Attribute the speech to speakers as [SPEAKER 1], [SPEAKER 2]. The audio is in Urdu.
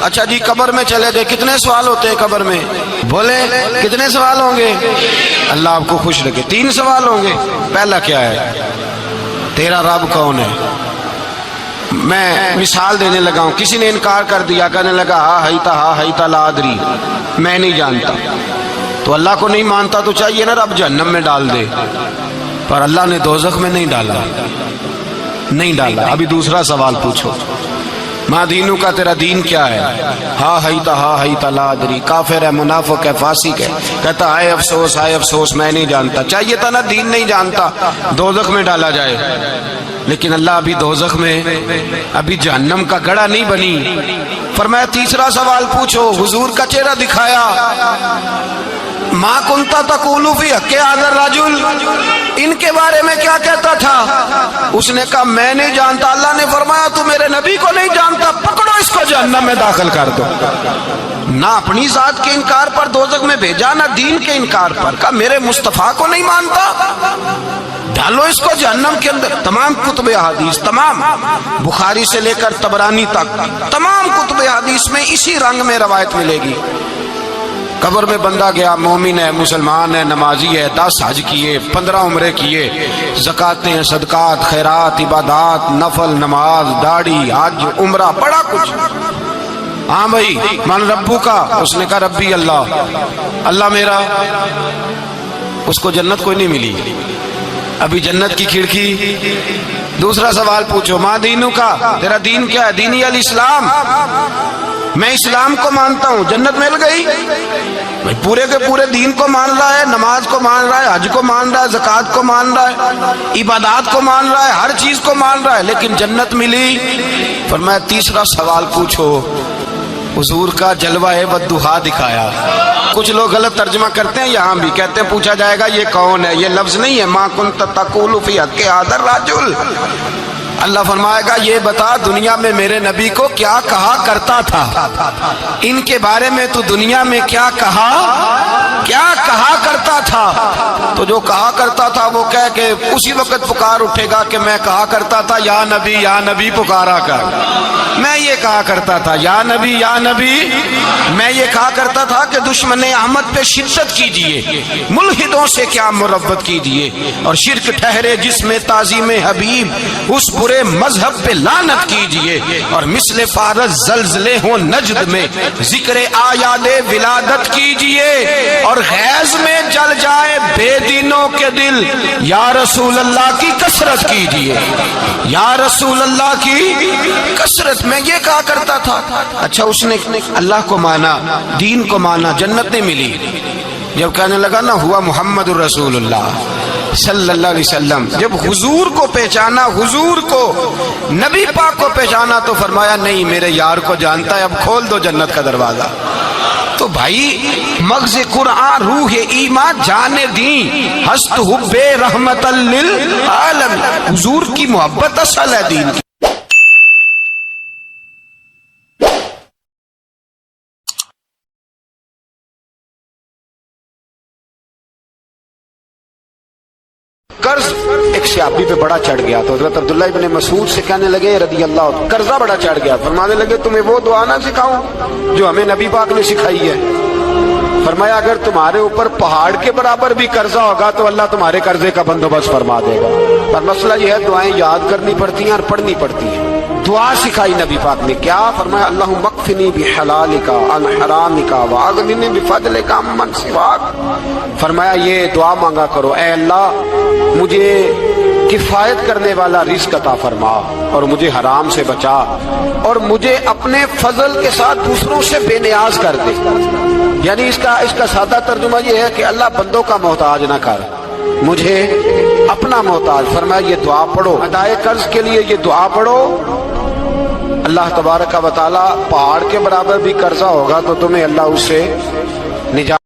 [SPEAKER 1] اچھا جی قبر میں چلے گئے، کتنے سوال ہوتے ہیں قبر میں؟ بولے کتنے سوال ہوں گے؟ اللہ آپ کو خوش رکھے، 3 سوال ہوں گے۔ پہلا کیا ہے؟ تیرا رب کون ہے؟ میں مثال دینے لگا ہوں، کسی نے انکار کر دیا، کہنے لگا ہا ہیتا لا ادری، میں نہیں جانتا۔ تو اللہ کو نہیں مانتا تو چاہیے نا رب جہنم میں ڈال دے، پر اللہ نے دوزخ میں نہیں ڈالا، نہیں ڈالا۔ ابھی دوسرا سوال پوچھو، ماں دینوں کا، تیرا دین کیا ہے؟ ہا ہیتا لا ادری، کافر ہے، منافق ہے، فاسق ہے، کہتا ہائے افسوس میں نہیں جانتا۔ چاہیے تھا نا دین نہیں جانتا دوزخ میں ڈالا جائے، لیکن اللہ ابھی دوزخ میں، ابھی جہنم کا گڑھا نہیں بنی۔ فرمایا تیسرا سوال پوچھو، حضور کا چہرہ دکھایا، ما کنتا تقول فی حق ھذا الرجل، ان کے بارے میں کیا کہتا تھا؟ اس نے کہا میں نہیں جانتا۔ اللہ نے فرمایا تو میرے نبی کو نہیں جانتا، پکڑو اس کو جہنم میں داخل کر دو۔ نہ اپنی ذات کے انکار پر دوزخ میں بھیجا، نہ دین کے انکار پر، کہا میرے مصطفیٰ کو نہیں مانتا، ڈالو اس کو جہنم کے اندر۔ تمام کتب حدیث، تمام بخاری سے لے کر طبرانی تک، تمام کتب حدیث میں اسی رنگ میں روایت ملے گی۔ قبر میں بندہ گیا، مومن ہے، مسلمان ہے، نمازی ہے، 10 حج کیے، 15 عمرے کیے، زکاتیں، صدقات، خیرات، عبادات، نفل، نماز، داڑھی، حج، عمرہ، بڑا کچھ۔ ہاں بھائی من ربو کا، اس نے کہا ربی اللہ، اللہ میرا۔ اس کو جنت کوئی نہیں ملی، ابھی جنت کی کھڑکی۔ دوسرا سوال پوچھو، ماں دینوں کا، تیرا دین کیا ہے؟ دینی الاسلام، میں اسلام کو مانتا ہوں، جنت مل گئی۔ پورے کے پورے دین کو مان رہا ہے، نماز کو مان رہا ہے، حج کو مان رہا ہے، زکوٰۃ کو مان رہا ہے، عبادات کو مان رہا ہے، ہر چیز کو مان رہا ہے، لیکن جنت ملی۔ فرمایا تیسرا سوال پوچھو، حضور کا جلوہ والضحیٰ دکھایا۔ کچھ لوگ غلط ترجمہ کرتے ہیں، یہاں بھی کہتے ہیں پوچھا جائے گا یہ کون ہے، یہ لفظ نہیں ہے، ما کنت تقول فی حق ھذا الرجل۔ اللہ فرمائے گا یہ بتا دنیا میں میرے نبی کو کیا کہا کرتا تھا، ان کے بارے میں تو دنیا میں کیا کہا کرتا تھا۔ تو جو کہا کرتا تھا وہ کہہ کے اسی وقت پکار اٹھے گا کہ میں کہا کرتا تھا یا نبی پکارا کر، میں یہ کہا کرتا تھا یا نبی، میں یہ کہا کرتا تھا کہ دشمن احمد پہ شدت کیجئے، ملحدوں سے کیا مربت کیجئے، اور شرک ٹھہرے جس میں تعظیم حبیب، اس برے مذہب پہ لعنت کیجئے، اور مثل فارس زلزلے ہوں نجد میں ذکر آیات ولادت کیجئے، اور غیظ میں جل جائے بے دینوں کے دل، یا رسول اللہ کی کثرت کیجئے، یا رسول اللہ کی کثرت۔ میں یہ کہا کرتا تھا۔ اچھا اس نے اللہ کو مانا، دین کو مانا، جنت نہیں ملی۔ جب کہنے لگا نا ہوا محمد الرسول اللہ صلی اللہ علیہ وسلم، جب حضور کو پہچانا، حضور کو، نبی پاک کو پہچانا، تو فرمایا نہیں میرے یار کو جانتا ہے، اب کھول دو جنت کا دروازہ۔ تو بھائی مغز قرآن روح ایمان جان دین، ہست حب رحمت للعالم، حضور کی محبت اصل ہے دین کی۔ قرض ایک صحابی پہ بڑا چڑھ گیا، تو حضرت عبداللہ ابن مسعود سے کہنے لگے رضی اللہ عنہ، قرضہ بڑا چڑھ گیا۔ فرمانے لگے تمہیں وہ دعا نہ سکھاؤں جو ہمیں نبی پاک نے سکھائی ہے؟ فرمایا اگر تمہارے اوپر پہاڑ کے برابر بھی قرضہ ہوگا تو اللہ تمہارے قرضے کا بندوبست فرما دے گا، پر مسئلہ یہ ہے دعائیں یاد کرنی پڑتی ہیں اور پڑھنی پڑتی ہیں۔ دعا سکھائی نبی پاک نے، کیا فرمایا؟ اللہم اکفنی بحلالک عن حرامک واغننی بفضلک عمن سواک۔ فرمایا یہ دعا مانگا کرو، اے اللہ مجھے کفایت کرنے والا رزق عطا فرما، اور مجھے حرام سے بچا، اور مجھے اپنے فضل کے ساتھ دوسروں سے بے نیاز کر دے۔ یعنی اس کا سادہ ترجمہ یہ ہے کہ اللہ بندوں کا محتاج نہ کر، مجھے اپنا محتاج۔ فرمایا یہ دعا پڑھو، ادائے قرض کے لیے یہ دعا پڑھو، اللہ تبارک و تعالی پہاڑ کے برابر بھی قرضہ ہوگا تو تمہیں اللہ اس سے نجات